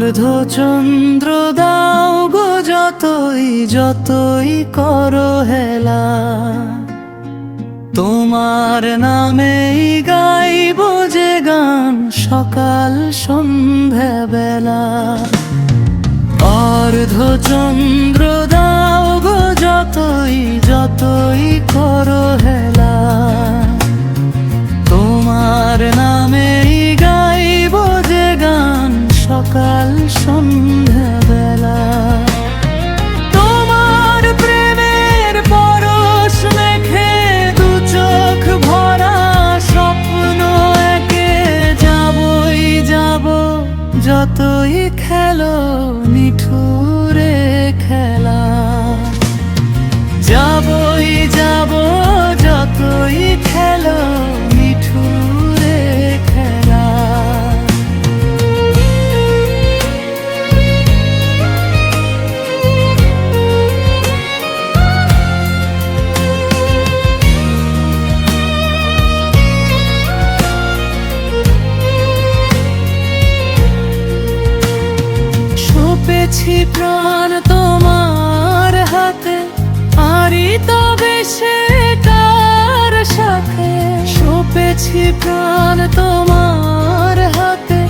অর্ধচন্দ্র দাও গো যতই যতই করো হেলা, তোমার নামেই গাইব যে গান সকাল সন্ধ্যা বেলা। অর্ধচন্দ্র দাও গো যতই যতই করো হেলা, তোমার নামেই গাইব যে গান সকাল সন্ধ্যা বেলা। তোমার প্রেমের পরশ মেখে দু চোখ ভরা স্বপ্ন একে যাবই যাব, যতই খেলো নিঠুরে খেলা। যাবই যাব যতই খেলো নিঠুরে খেলা। সঁপেছি প্রাণ তোমার হাতে, আরি তবে সে কার সাথে। সঁপেছি প্রাণ তোমার হাতে,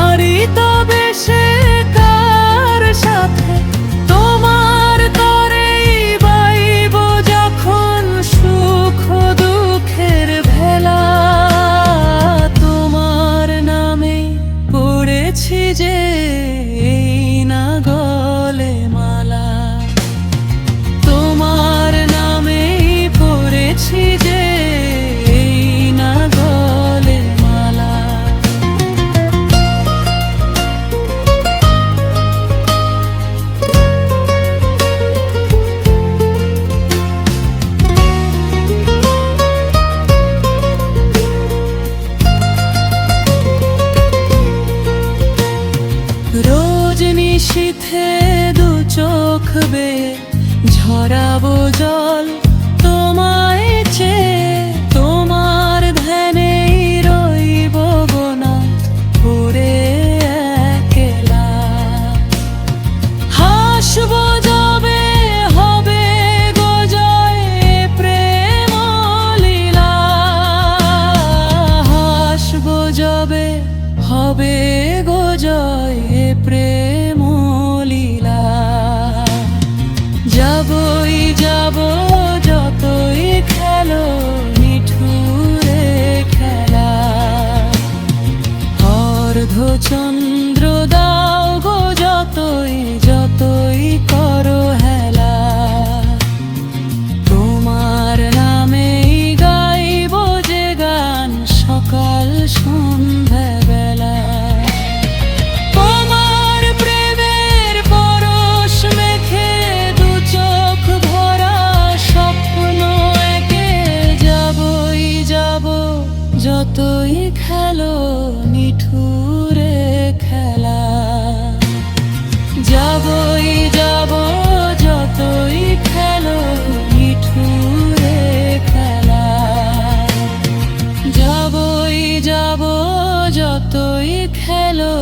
আরি তবে সে কার সাথে। তোমার তরেই বাইব যখন সুখ দুঃখের ভেলা। তোমার নামে পড়েছি যে না গলে মালা, তোমার নামেই পড়েছি যে না গলে মালা। রোজ নিশীথে দু চোখ বেয়ে ঝরাবো জল তোমায় চেয়ে। তোমার ধ্যানেই রইব গোনা পড়ে একলা। হাসবো যবে হবে গো জয় প্রেম লীলা। হাসবো যবে হবে গো জয় প্রেম লীলা। যাবই যাব যতই খেলো নিঠুরে খেলা। অর্ধচন্দ্র দাও গো যতই যতই করো হেলা, তোমার নামেই গাইব যে গান সকাল সন্ধ্যা বেলা। তোমার প্রেমের পরশ মেখে দু চোখ ভরা স্বপ্ন একে যাবই যাব যতই খেলো নিঠুরে খেলা। যাবই যাব যতই খেলো নিঠুরে খেলা। যাবই যাব যতই খেলো